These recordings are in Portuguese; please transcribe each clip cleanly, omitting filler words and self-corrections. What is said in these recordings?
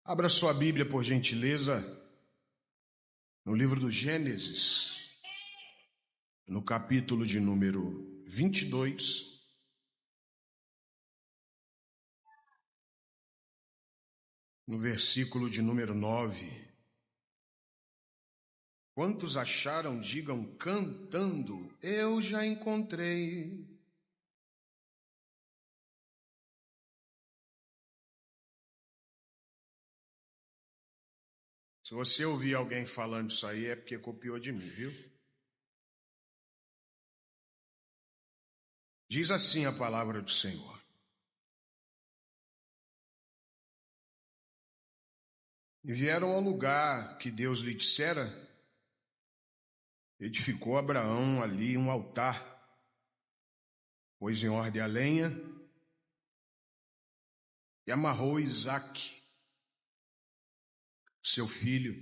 Abra sua Bíblia, por gentileza, no livro do Gênesis, no capítulo de número 22, no versículo de número 9. Quantos acharam, digam cantando, eu já encontrei. Se você ouvir alguém falando isso aí, é porque copiou de mim, viu? Diz assim a palavra do Senhor. E vieram ao lugar que Deus lhe dissera, edificou Abraão ali um altar, pôs em ordem a lenha e amarrou Isaque, seu filho,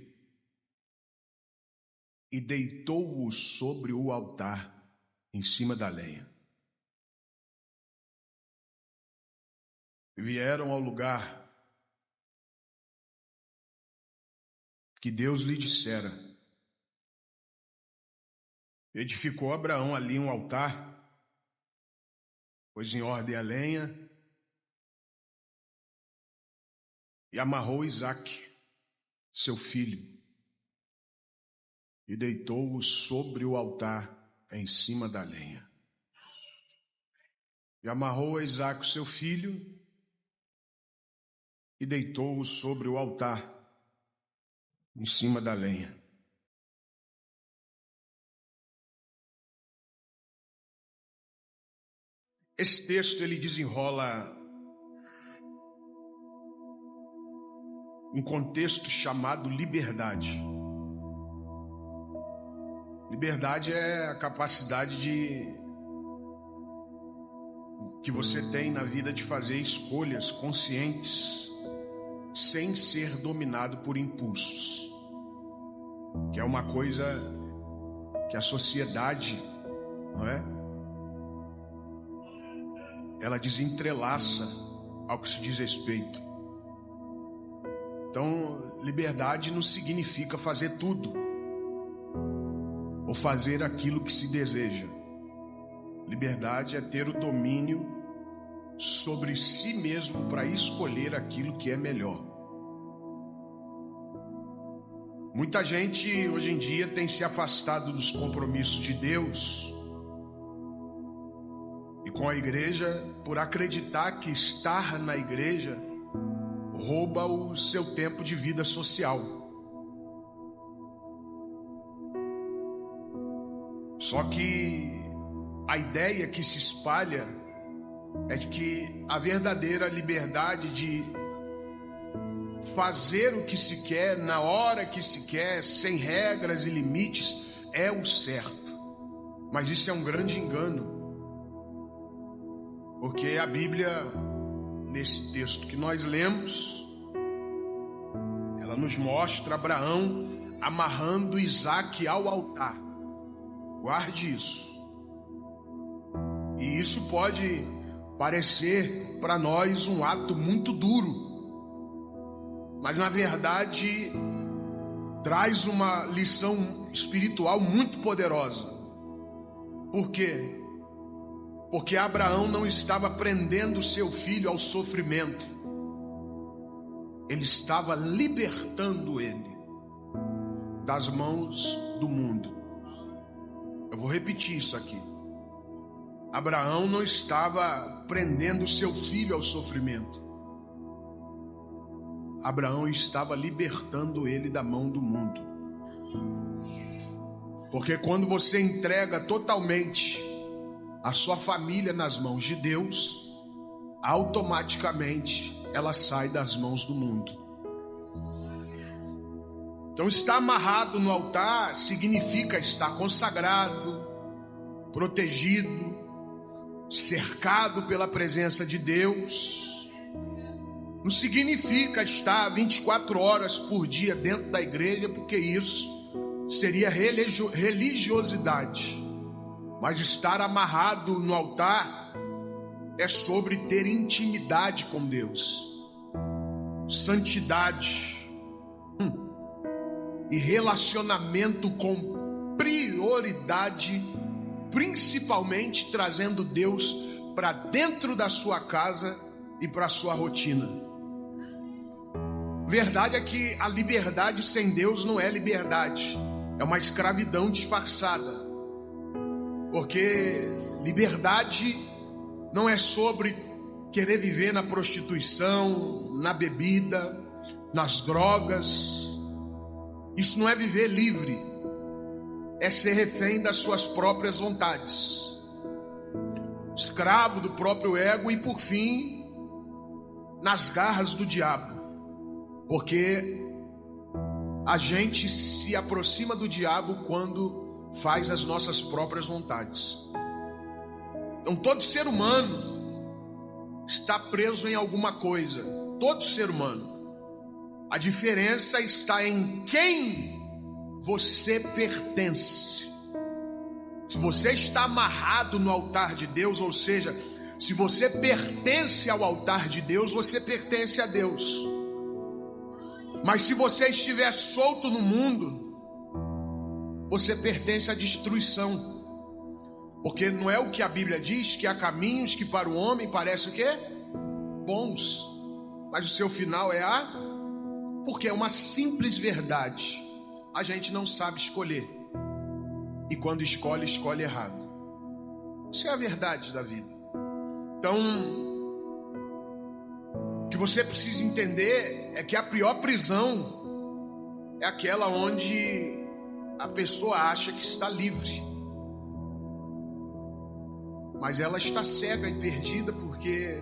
e deitou-o sobre o altar, em cima da lenha. Vieram ao lugar que Deus lhe dissera. Edificou Abraão ali um altar, pôs em ordem a lenha e amarrou Isaque, seu filho, e deitou-o sobre o altar em cima da lenha. E amarrou a Isaque, seu filho, e deitou-o sobre o altar em cima da lenha. Esse texto ele desenrola um contexto chamado liberdade. Liberdade é a capacidade que você tem na vida de fazer escolhas conscientes sem ser dominado por impulsos, que é uma coisa que a sociedade, não é? Ela desentrelaça ao que se diz respeito. Então, liberdade não significa fazer tudo ou fazer aquilo que se deseja. Liberdade é ter o domínio sobre si mesmo para escolher aquilo que é melhor. Muita gente hoje em dia tem se afastado dos compromissos de Deus e com a igreja por acreditar que estar na igreja rouba o seu tempo de vida social. Só que a ideia que se espalha é de que a verdadeira liberdade de fazer o que se quer, na hora que se quer, sem regras e limites, é o certo. Mas isso é um grande engano. Porque a Bíblia, nesse texto que nós lemos, ela nos mostra Abraão amarrando Isaque ao altar. Guarde isso. E isso pode parecer para nós um ato muito duro, mas na verdade traz uma lição espiritual muito poderosa. Por quê? Porque Abraão não estava prendendo seu filho ao sofrimento, ele estava libertando ele das mãos do mundo. Eu vou repetir isso aqui. Abraão não estava prendendo seu filho ao sofrimento. Abraão estava libertando ele da mão do mundo. Porque quando você entrega totalmente a sua família nas mãos de Deus, automaticamente ela sai das mãos do mundo. Então estar amarrado no altar significa estar consagrado, protegido, cercado pela presença de Deus. Não significa estar 24 horas por dia dentro da igreja, porque isso seria religiosidade. Mas estar amarrado no altar é sobre ter intimidade com Deus. santidade e relacionamento com prioridade, principalmente trazendo Deus para dentro da sua casa e para a sua rotina. Verdade é que a liberdade sem Deus não é liberdade, é uma escravidão disfarçada. Porque liberdade não é sobre querer viver na prostituição, na bebida, nas drogas. Isso não é viver livre, é ser refém das suas próprias vontades, escravo do próprio ego e, por fim, nas garras do diabo. Porque a gente se aproxima do diabo quando faz as nossas próprias vontades. Então todo ser humano está preso em alguma coisa. Todo ser humano. A diferença está em quem você pertence. Se você está amarrado no altar de Deus, ou seja, se você pertence ao altar de Deus, você pertence a Deus. Mas se você estiver solto no mundo, você pertence à destruição. Porque não é o que a Bíblia diz, que há caminhos que para o homem parecem o quê? Bons. Mas o seu final é porque é uma simples verdade. A gente não sabe escolher. E quando escolhe, escolhe errado. Isso é a verdade da vida. Então, o que você precisa entender é que a pior prisão é aquela onde a pessoa acha que está livre, mas ela está cega e perdida, porque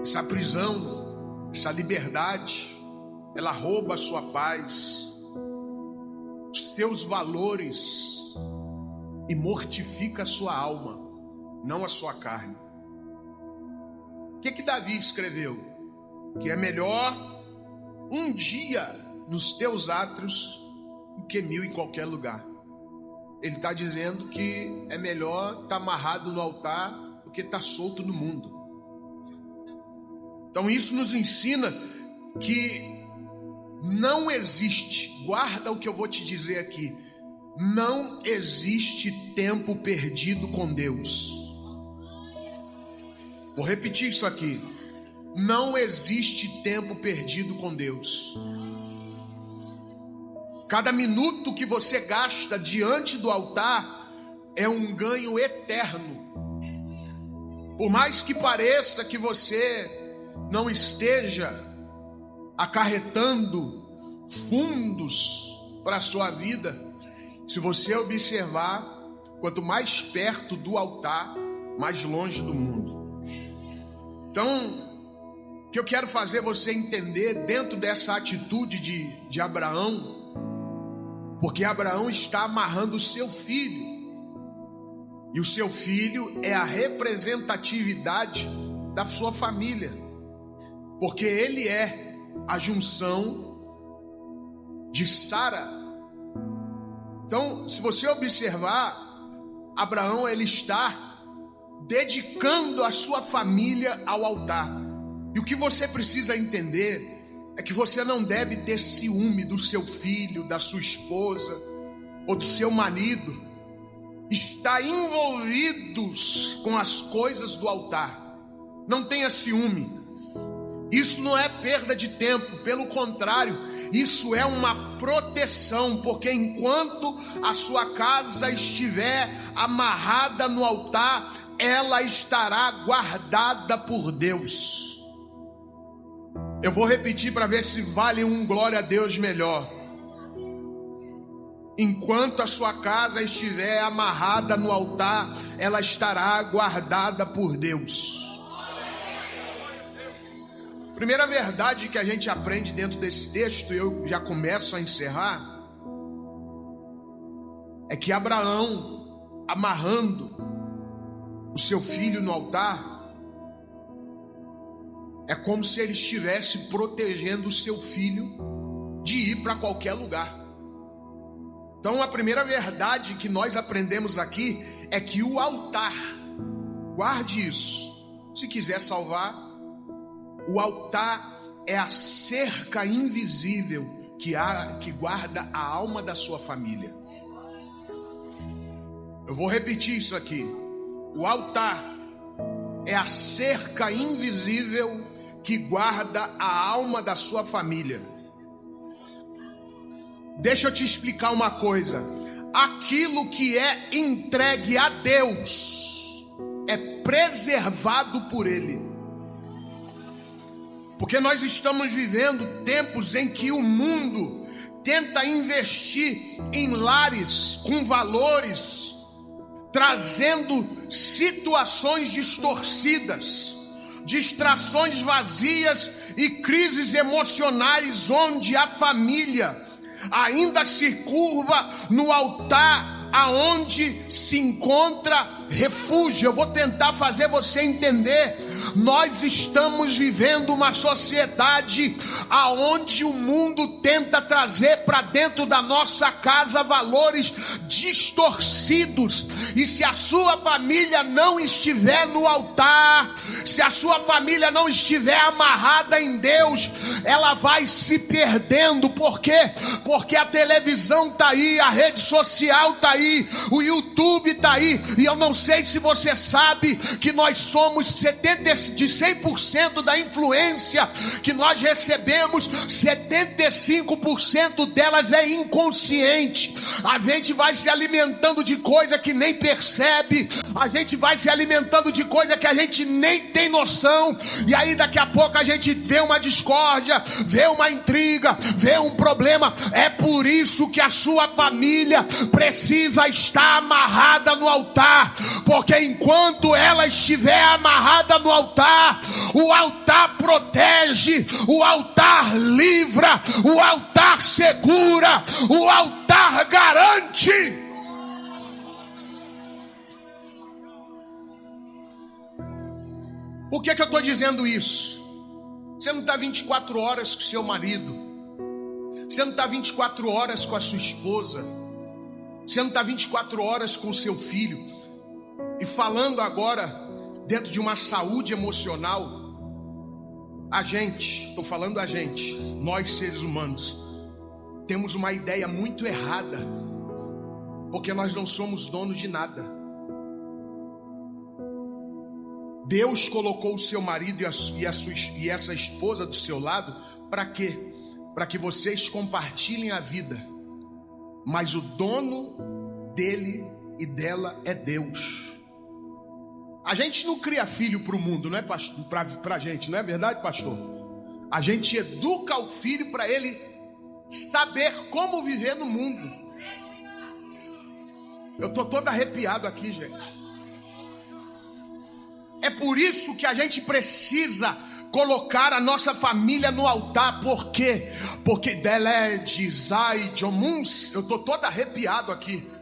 essa prisão, essa liberdade, ela rouba a sua paz, os seus valores e mortifica a sua alma, não a sua carne. O que Davi escreveu? Que é melhor um dia nos teus átrios do que 1000 em qualquer lugar. Ele está dizendo que é melhor estar amarrado no altar do que estar solto no mundo. Então isso nos ensina que não existe, guarda o que eu vou te dizer aqui, não existe tempo perdido com Deus. Vou repetir isso aqui. Não existe tempo perdido com Deus. Cada minuto que você gasta diante do altar é um ganho eterno. Por mais que pareça que você não esteja acarretando fundos para a sua vida, se você observar, quanto mais perto do altar, mais longe do mundo. Então, o que eu quero fazer você entender dentro dessa atitude de Abraão, porque Abraão está amarrando o seu filho, e o seu filho é a representatividade da sua família, porque ele é a junção de Sara. Então, se você observar, Abraão ele está dedicando a sua família ao altar. E o que você precisa entender é que você não deve ter ciúme do seu filho, da sua esposa ou do seu marido estar envolvidos com as coisas do altar. Não tenha ciúme. Isso não é perda de tempo, pelo contrário, isso é uma proteção, porque enquanto a sua casa estiver amarrada no altar, ela estará guardada por Deus. Eu vou repetir para ver se vale um glória a Deus melhor. Enquanto a sua casa estiver amarrada no altar, ela estará guardada por Deus. Primeira verdade que a gente aprende dentro desse texto, e eu já começo a encerrar, é que Abraão, amarrando o seu filho no altar, é como se ele estivesse protegendo o seu filho de ir para qualquer lugar. Então a primeira verdade que nós aprendemos aqui é que o altar, guarde isso, se quiser salvar, O altar é a cerca invisível que guarda a alma da sua família. Eu vou repetir isso aqui. O altar é a cerca invisível que guarda a alma da sua família. Deixa eu te explicar uma coisa. Aquilo que é entregue a Deus é preservado por Ele. Porque nós estamos vivendo tempos em que o mundo tenta investir em lares com valores, trazendo situações distorcidas, distrações vazias e crises emocionais, onde a família ainda se curva no altar aonde se encontra refúgio. Eu vou tentar fazer você entender. Nós estamos vivendo uma sociedade aonde o mundo tenta trazer para dentro da nossa casa valores distorcidos. E se a sua família não estiver no altar, se a sua família não estiver amarrada em Deus, ela vai se perdendo. Por quê? Porque a televisão está aí, a rede social está aí, o YouTube está aí. E eu não sei se você sabe que nós somos 100% da influência que nós recebemos, 75% delas é inconsciente. A gente vai se alimentando de coisa que nem percebe, a gente vai se alimentando de coisa que a gente nem tem noção, e aí daqui a pouco a gente vê uma discórdia, vê uma intriga, vê um problema. É por isso que a sua família precisa estar amarrada no altar, porque enquanto ela estiver amarrada no altar, o altar protege, o altar livra, o altar segura, o altar garante. Por que eu estou dizendo isso? Você não está 24 horas com seu marido, você não está 24 horas com a sua esposa, você não está 24 horas com o seu filho. E falando agora dentro de uma saúde emocional, nós seres humanos, temos uma ideia muito errada, porque nós não somos donos de nada. Deus colocou o seu marido e essa esposa do seu lado, para quê? Para que vocês compartilhem a vida, mas o dono dele e dela é Deus. A gente não cria filho para o mundo, não é, pastor? Para a gente, não é verdade, pastor? A gente educa o filho para ele saber como viver no mundo. Eu estou todo arrepiado aqui, gente. É por isso que a gente precisa colocar a nossa família no altar. Por quê? Porque eu estou todo arrepiado aqui.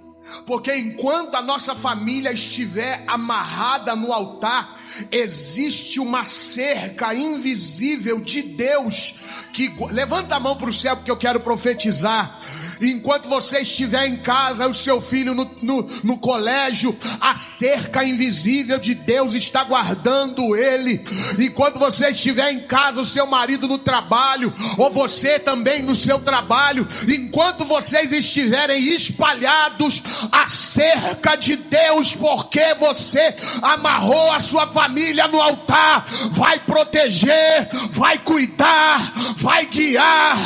Porque enquanto a nossa família estiver amarrada no altar, existe uma cerca invisível de Deus que... Levanta a mão para o céu, porque eu quero profetizar. Enquanto você estiver em casa, o seu filho no colégio, a cerca invisível de Deus está guardando ele. Enquanto você estiver em casa, o seu marido no trabalho, ou você também no seu trabalho, enquanto vocês estiverem espalhados, a cerca de Deus, porque você amarrou a sua família no altar, vai proteger, vai cuidar, vai guiar,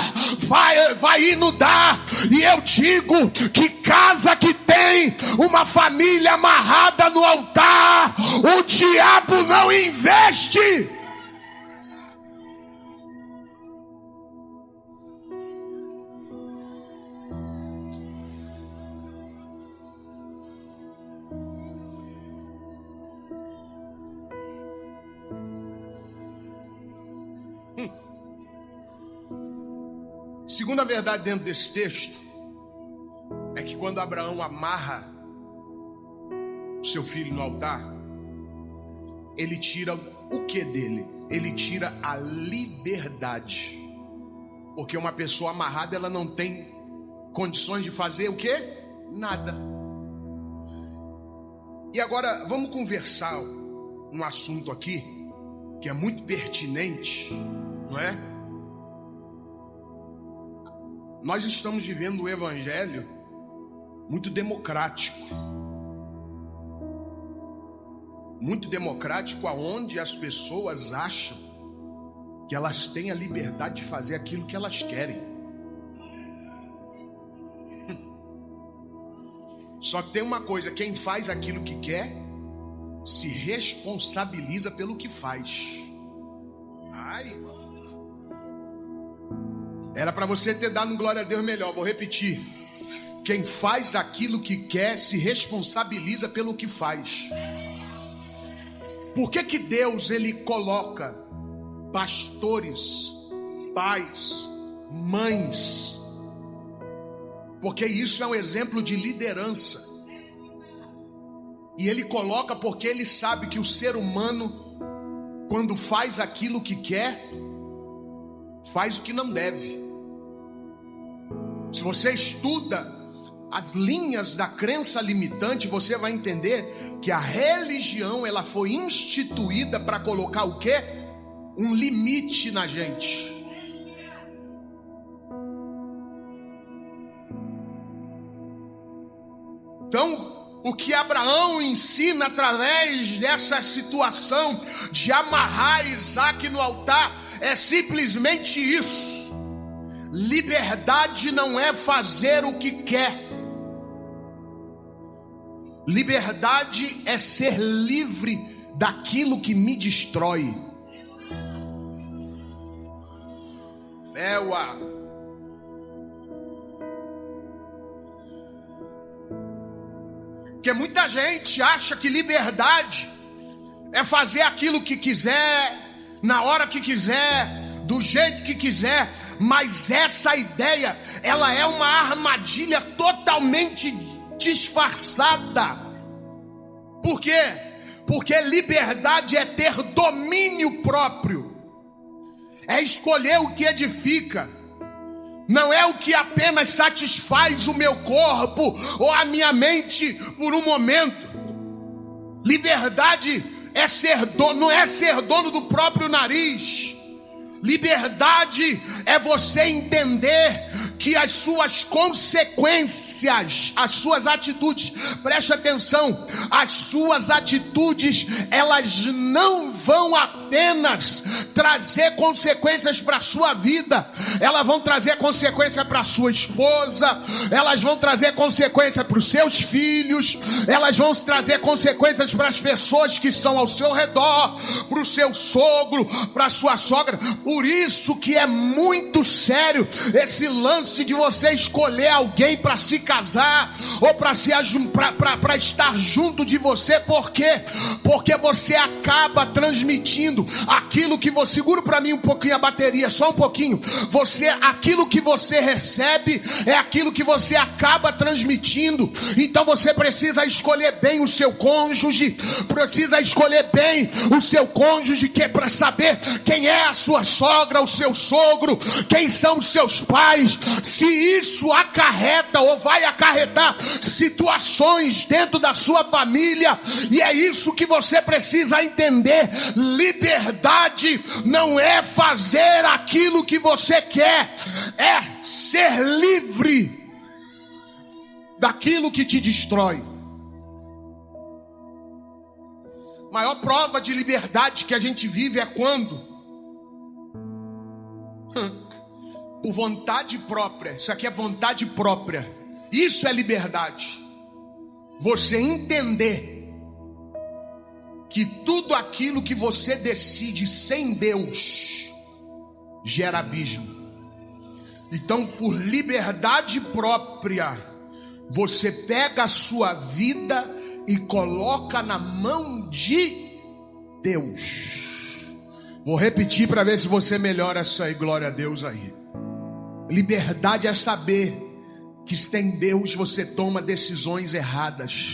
vai inundar. E eu digo que casa que tem uma família amarrada no altar, o diabo não investe. Segunda verdade dentro desse texto é que quando Abraão amarra o seu filho no altar, ele tira o que dele? Ele tira a liberdade. Porque uma pessoa amarrada, ela não tem condições de fazer o quê? Nada. E agora vamos conversar um assunto aqui que é muito pertinente, não é? Nós estamos vivendo um evangelho muito democrático. Muito democrático, aonde as pessoas acham que elas têm a liberdade de fazer aquilo que elas querem. Só tem uma coisa: quem faz aquilo que quer se responsabiliza pelo que faz. Ai, era para você ter dado um glória a Deus melhor. Vou repetir: quem faz aquilo que quer se responsabiliza pelo que faz. Por que Deus ele coloca pastores, pais, mães? Porque isso é um exemplo de liderança. E ele coloca porque ele sabe que o ser humano, quando faz aquilo que quer, faz o que não deve. Se você estuda as linhas da crença limitante, você vai entender que a religião ela foi instituída para colocar o quê? Um limite na gente. Então, o que Abraão ensina através dessa situação de amarrar Isaac no altar é simplesmente isso: liberdade não é fazer o que quer. Liberdade é ser livre daquilo que me destrói. Porque muita gente acha que liberdade é fazer aquilo que quiser, na hora que quiser, do jeito que quiser. Mas essa ideia, ela é uma armadilha totalmente disfarçada. Por quê? Porque liberdade é ter domínio próprio, é escolher o que edifica, não é o que apenas satisfaz o meu corpo ou a minha mente por um momento. Liberdade é ser dono, não é ser dono do próprio nariz. Liberdade é você entender que as suas consequências, as suas atitudes, preste atenção, as suas atitudes, elas não vão apenas trazer consequências para a sua vida, elas vão trazer consequência para a sua esposa, elas vão trazer consequência para os seus filhos, elas vão trazer consequências para as pessoas que estão ao seu redor, para o seu sogro, para a sua sogra. Por isso que é muito sério esse lance de você escolher alguém para se casar ou para estar junto de você. Por quê? Porque você acaba transmitindo aquilo que você... Segura para mim um pouquinho a bateria, só um pouquinho. Aquilo que você recebe é aquilo que você acaba transmitindo. Então você precisa escolher bem o seu cônjuge, precisa escolher bem o seu cônjuge, que é para saber quem é a sua sogra, o seu sogro, quem são os seus pais, se isso acarreta ou vai acarretar situações dentro da sua família. E é isso que você precisa entender: liberdade não é fazer aquilo que você quer, é ser livre daquilo que te destrói. Maior prova de liberdade que a gente vive é quando, por vontade própria, isso aqui é vontade própria, isso é liberdade. Você entender que tudo aquilo que você decide sem Deus gera abismo. Então, por liberdade própria, você pega a sua vida e coloca na mão de Deus. Vou repetir para ver se você melhora isso aí. Glória a Deus aí. Liberdade é saber que sem Deus você toma decisões erradas.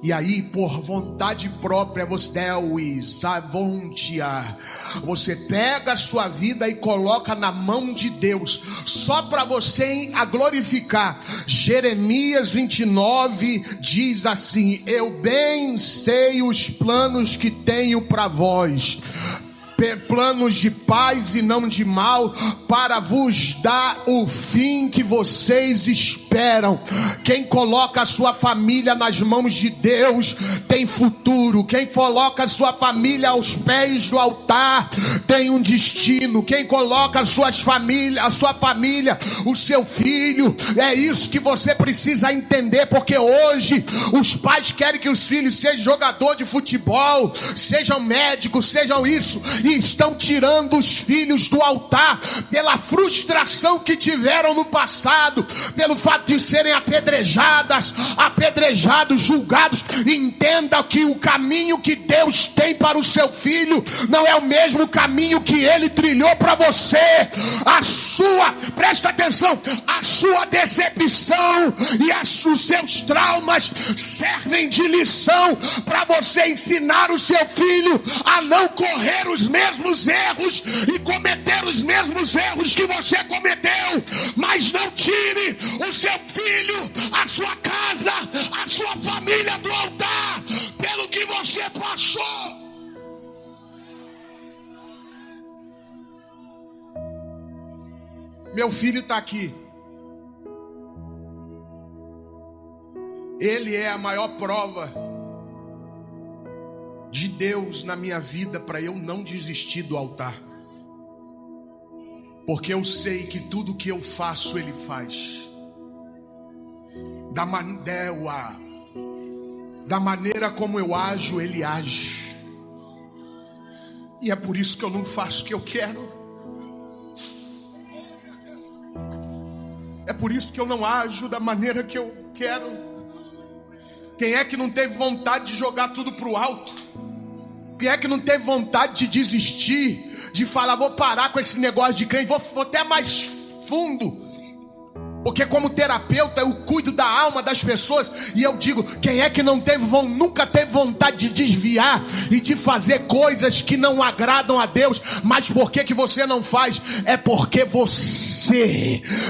E aí, por vontade própria, você pega a sua vida e coloca na mão de Deus, só para você a glorificar. Jeremias 29 diz assim: eu bem sei os planos que tenho para vós, planos de paz e não de mal, para vos dar o fim que vocês esperam. Quem coloca a sua família nas mãos de Deus tem futuro. Quem coloca a sua família aos pés do altar tem um destino. Quem coloca a sua família, o seu filho, é isso que você precisa entender, porque hoje os pais querem que os filhos sejam jogador de futebol, sejam médicos, sejam isso, e estão tirando os filhos do altar pela frustração que tiveram no passado, pelo fato de serem apedrejados, julgados. Entenda que o caminho que Deus tem para o seu filho não é o mesmo caminho que ele trilhou para você. Presta atenção, a sua decepção e os seus traumas servem de lição para você ensinar o seu filho a não correr os mesmos erros e cometer os mesmos erros que você cometeu. Mas não tire o seu filho, a sua casa, a sua família do altar pelo que você passou. Meu filho está aqui. Ele é a maior prova de Deus na minha vida para eu não desistir do altar. Porque eu sei que tudo que eu faço, Ele faz. Da maneira como eu ajo, Ele age. E é por isso que eu não faço o que eu quero. É por isso que eu não ajo da maneira que eu quero. Quem é que não teve vontade de jogar tudo pro alto? Quem é que não teve vontade de desistir? De falar, vou parar com esse negócio de crente, vou até mais fundo. Porque como terapeuta eu cuido da alma das pessoas. E eu digo, quem é que nunca teve vontade de desviar e de fazer coisas que não agradam a Deus? Mas por que você não faz? É porque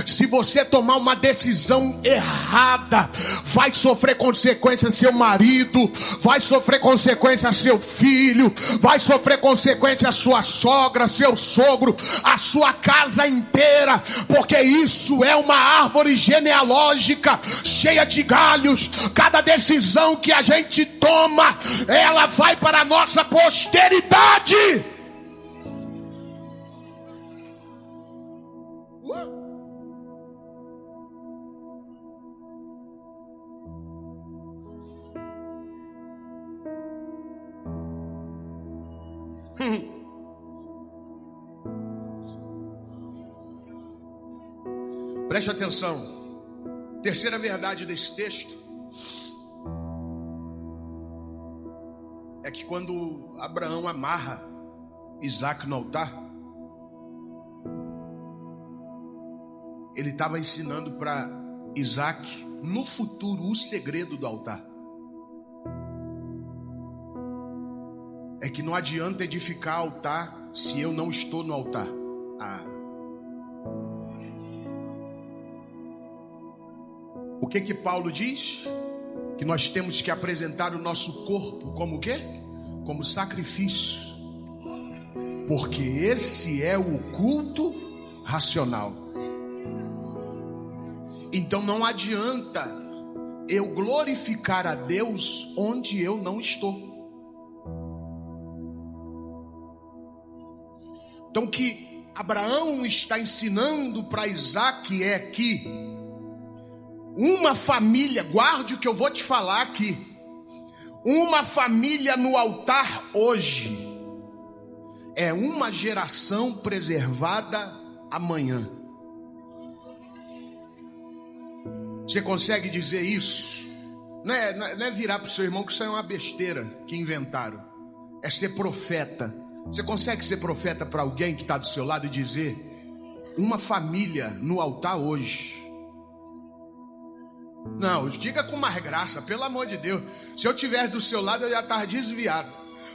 se você tomar uma decisão errada, vai sofrer consequência seu marido, vai sofrer consequência seu filho, vai sofrer consequência sua sogra, seu sogro, a sua casa inteira. Porque isso é uma árvore genealógica cheia de galhos. Cada decisão que a gente toma, ela vai para a nossa posteridade. Preste atenção. Terceira verdade desse texto é que quando Abraão amarra Isaac no altar, ele estava ensinando para Isaac no futuro o segredo do altar. É que não adianta edificar altar se eu não estou no altar. O que Paulo diz? Que nós temos que apresentar o nosso corpo como o quê? Como sacrifício. Porque esse é o culto racional. Então não adianta eu glorificar a Deus onde eu não estou. Então o que Abraão está ensinando para Isaac é que uma família, guarde o que eu vou te falar aqui, uma família no altar hoje é uma geração preservada amanhã. Você consegue dizer isso? Não é virar para o seu irmão que isso é uma besteira que inventaram. É ser profeta. Você consegue ser profeta para alguém que está do seu lado e dizer: uma família no altar hoje Não, diga com mais graça, pelo amor de Deus. Se eu estiver do seu lado, eu já estar desviado.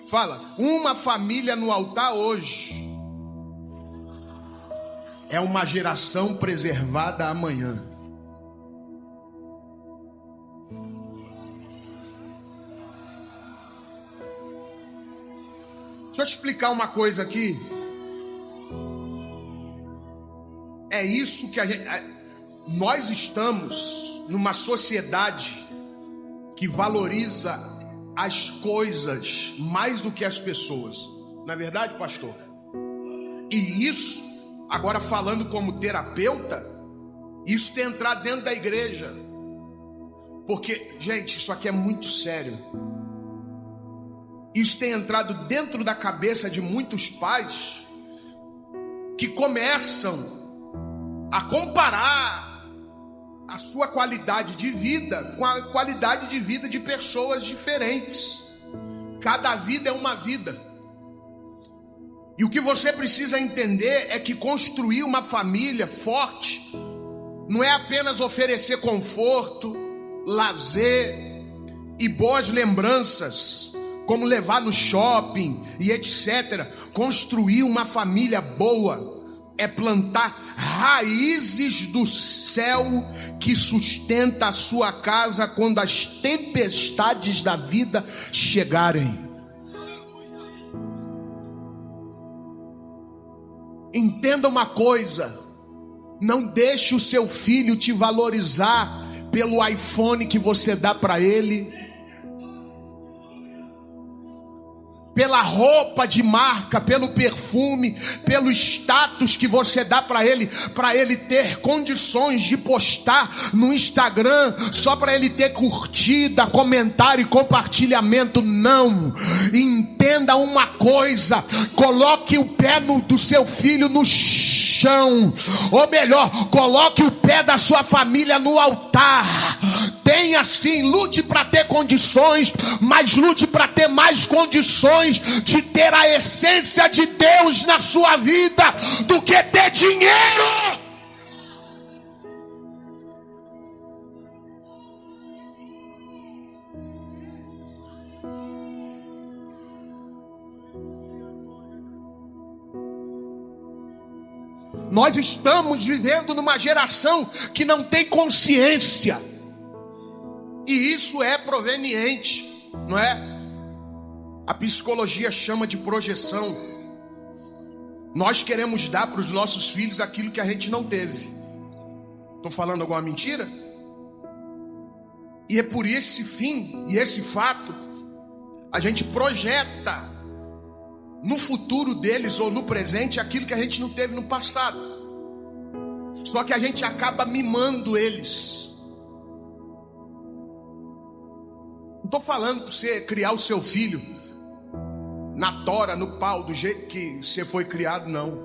Fala, uma família no altar hoje é uma geração preservada amanhã. Deixa eu te explicar uma coisa aqui. É isso que nós estamos numa sociedade que valoriza as coisas mais do que as pessoas. Não é verdade, pastor? E isso, agora falando como terapeuta, isso tem entrado dentro da igreja. Porque, gente, isso aqui é muito sério. Isso tem entrado dentro da cabeça de muitos pais que começam a comparar a sua qualidade de vida com a qualidade de vida de pessoas diferentes. Cada vida é uma vida. E o que você precisa entender é que construir uma família forte não é apenas oferecer conforto, lazer e boas lembranças, como levar no shopping e etc. Construir uma família boa é plantar raízes do céu que sustenta a sua casa quando as tempestades da vida chegarem. Entenda uma coisa: não deixe o seu filho te valorizar pelo iPhone que você dá para ele, pela roupa de marca, pelo perfume, pelo status que você dá para ele ter condições de postar no Instagram, só para ele ter curtida, comentário e compartilhamento. Não, entenda uma coisa: coloque o pé do seu filho no chão, ou melhor, coloque o pé da sua família no altar. Tenha sim, lute para ter condições, mas lute para ter mais condições de ter a essência de Deus na sua vida do que ter dinheiro. Nós estamos vivendo numa geração que não tem consciência. E isso é proveniente, não é? A psicologia chama de projeção. Nós queremos dar para os nossos filhos aquilo que a gente não teve. Estou falando alguma mentira? E é por esse fim e esse fato, a gente projeta no futuro deles ou no presente aquilo que a gente não teve no passado. Só que a gente acaba mimando eles. Não estou falando para você criar o seu filho na tora, no pau, do jeito que você foi criado, não.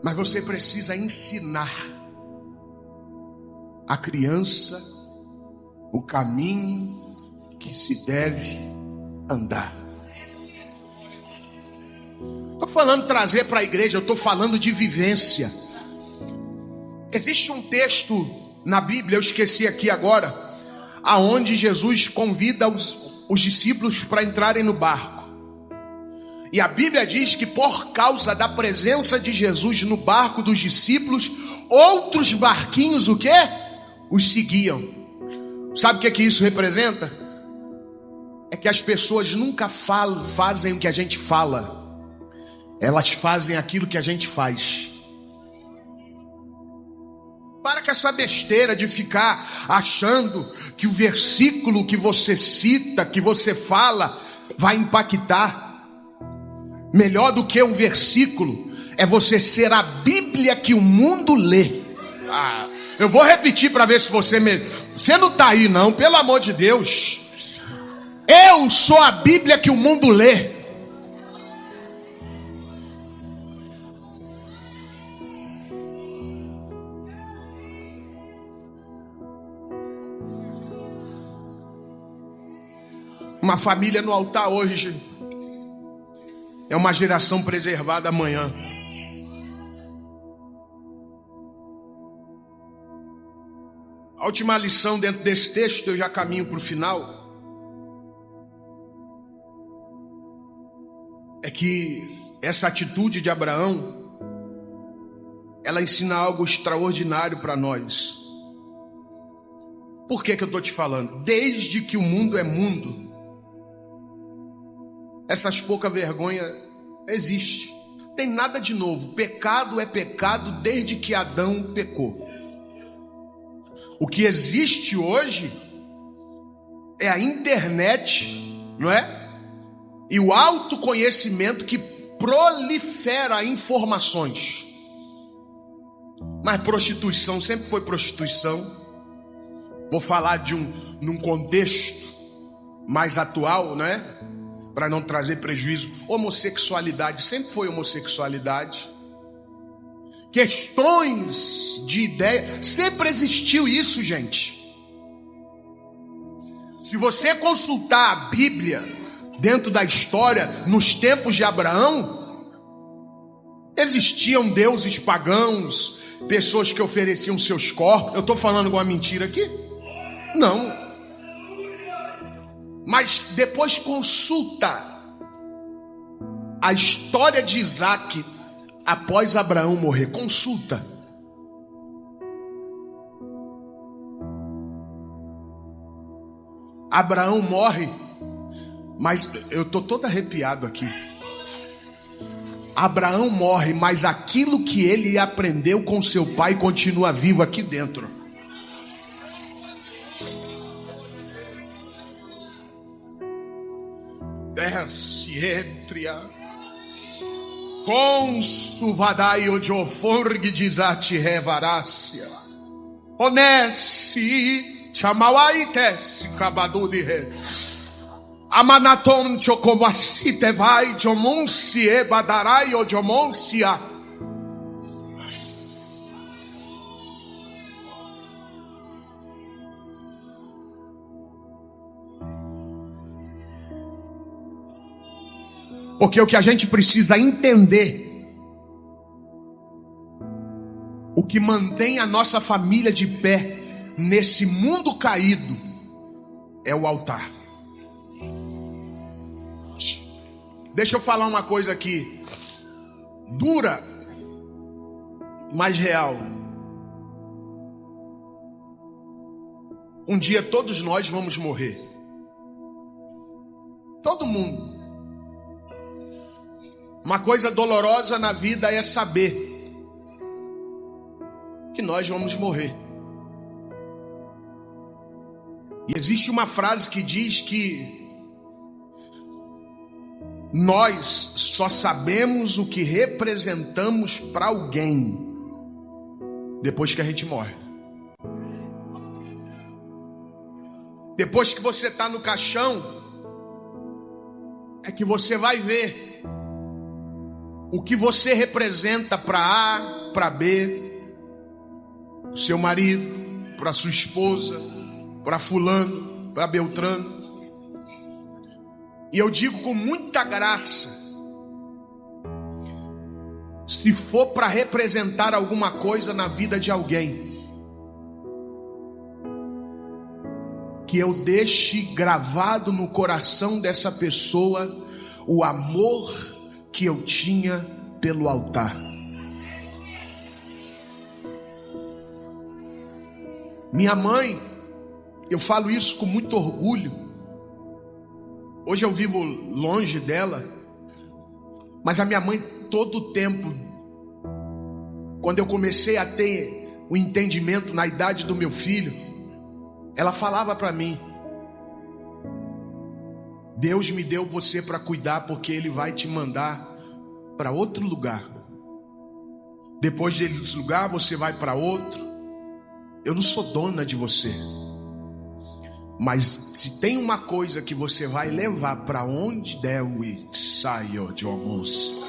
Mas você precisa ensinar a criança o caminho que se deve andar. Estou falando trazer para a igreja, eu estou falando de vivência. Existe um texto na Bíblia, eu esqueci aqui agora, aonde Jesus convida os discípulos para entrarem no barco. E a Bíblia diz que por causa da presença de Jesus no barco dos discípulos, outros barquinhos o quê? Os seguiam. Sabe o que isso representa? É que as pessoas nunca fazem o que a gente fala. Elas fazem aquilo que a gente faz. Para com essa besteira de ficar achando que o versículo que você cita, que você fala, vai impactar. Melhor do que um versículo é você ser a Bíblia que o mundo lê. Eu vou repetir para ver se você não está aí não, pelo amor de Deus. Eu sou a Bíblia que o mundo lê. Uma família no altar hoje é uma geração preservada amanhã. última lição dentro desse texto, eu já caminho para o final, é que essa atitude de Abraão, ela ensina algo extraordinário para nós. Por que eu estou te falando? Desde que o mundo é mundo, essas pouca vergonha existe. Tem nada de novo. Pecado é pecado desde que Adão pecou. O que existe hoje é a internet, não é? E o autoconhecimento que prolifera informações. Mas prostituição sempre foi prostituição. Vou falar num contexto mais atual, né? Para não trazer prejuízo. Homossexualidade sempre foi homossexualidade. Questões de ideia, sempre existiu isso, gente. Se você consultar a Bíblia dentro da história, nos tempos de Abraão, existiam deuses pagãos, pessoas que ofereciam seus corpos. Eu estou falando alguma mentira aqui? Não. Mas depois consulta a história de Isaac após Abraão morrer. Consulta. Abraão morre, mas eu estou todo arrepiado aqui. Abraão morre, mas aquilo que ele aprendeu com seu pai continua vivo aqui dentro. Desce, entria. Consuvadai o joforg dizate revarácia. Onesi, chamawaites, cabadu de re. Amanaton chocomasite vai, jomunsi ebadarai o jomonsia. Porque o que a gente precisa entender, o que mantém a nossa família de pé nesse mundo caído, é o altar. Deixa eu falar uma coisa aqui, dura, mas real. Um dia todos nós vamos morrer. Todo mundo. Uma coisa dolorosa na vida é saber que nós vamos morrer. E existe uma frase que diz que nós só sabemos o que representamos para alguém depois que a gente morre. Depois que você está no caixão, é que você vai ver o que você representa para A, para B, para o seu marido, para sua esposa, para fulano, para Beltrano. E eu digo com muita graça, se for para representar alguma coisa na vida de alguém, que eu deixe gravado no coração dessa pessoa o amor que eu tinha pelo altar. Minha mãe, eu falo isso com muito orgulho. Hoje eu vivo longe dela, mas a minha mãe, todo o tempo, quando eu comecei a ter o entendimento na idade do meu filho, ela falava para mim: Deus me deu você para cuidar, porque Ele vai te mandar para outro lugar. Depois desse lugar você vai para outro. Eu não sou dona de você, mas se tem uma coisa que você vai levar para onde der o saio de almoço,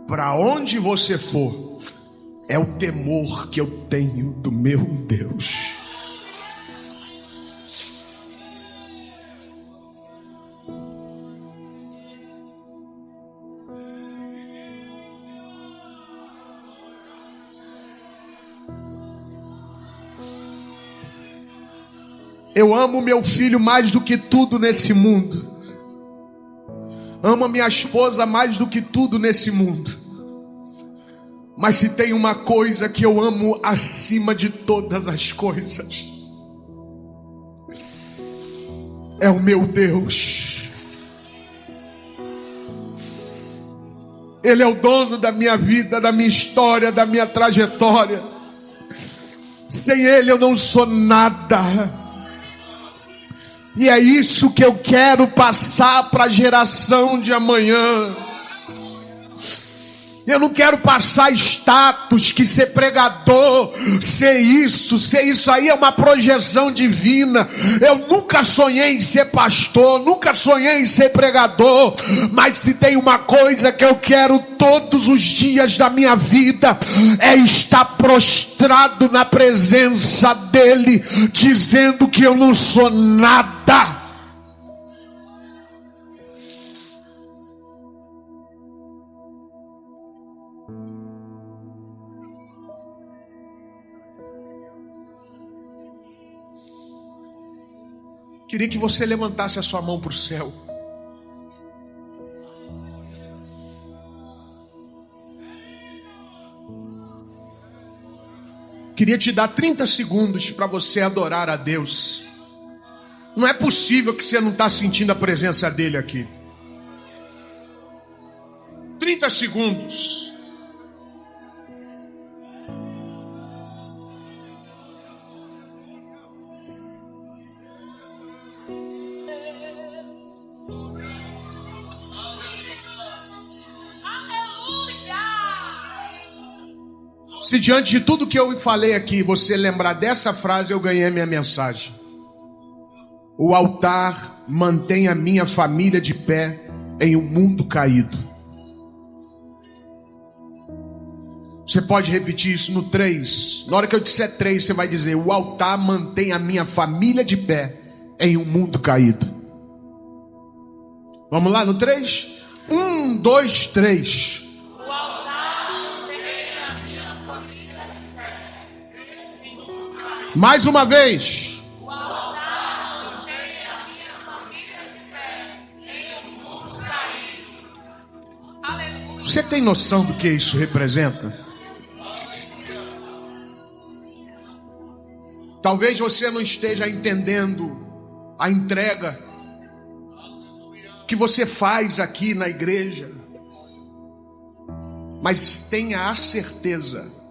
para onde você for, é o temor que eu tenho do meu Deus. Eu amo meu filho mais do que tudo nesse mundo. Amo a minha esposa mais do que tudo nesse mundo. Mas se tem uma coisa que eu amo acima de todas as coisas, é o meu Deus. Ele é o dono da minha vida, da minha história, da minha trajetória. Sem Ele eu não sou nada. E é isso que eu quero passar para a geração de amanhã. Eu não quero passar status, que ser pregador, ser isso aí é uma projeção divina. Eu nunca sonhei em ser pastor, nunca sonhei em ser pregador. Mas se tem uma coisa que eu quero todos os dias da minha vida, é estar prostrado na presença dEle, dizendo que eu não sou nada. Queria que você levantasse a sua mão para o céu. Queria te dar 30 segundos para você adorar a Deus. Não é possível que você não está sentindo a presença dEle aqui. 30 segundos. Se diante de tudo que eu falei aqui, você lembrar dessa frase, eu ganhei a minha mensagem. O altar mantém a minha família de pé em um mundo caído. Você pode repetir isso no 3. Na hora que eu disser 3, você vai dizer: o altar mantém a minha família de pé em um mundo caído. Vamos lá no 3? 1, 2, 3. Mais uma vez. O altar mantém a minha família de pé em um mundo caído. Aleluia. Você tem noção do que isso representa? Talvez você não esteja entendendo a entrega que você faz aqui na igreja, mas tenha a certeza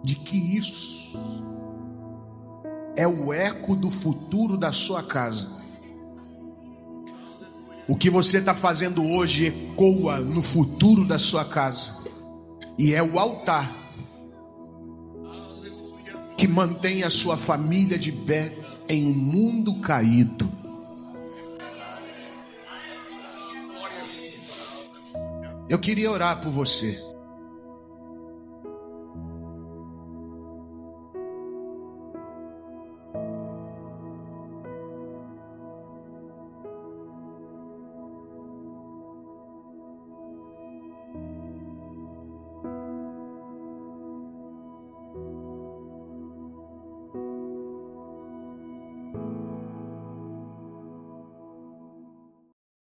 de que isso é o eco do futuro da sua casa. O que você está fazendo hoje ecoa no futuro da sua casa. E é o altar que mantém a sua família de pé em um mundo caído. Eu queria orar por você.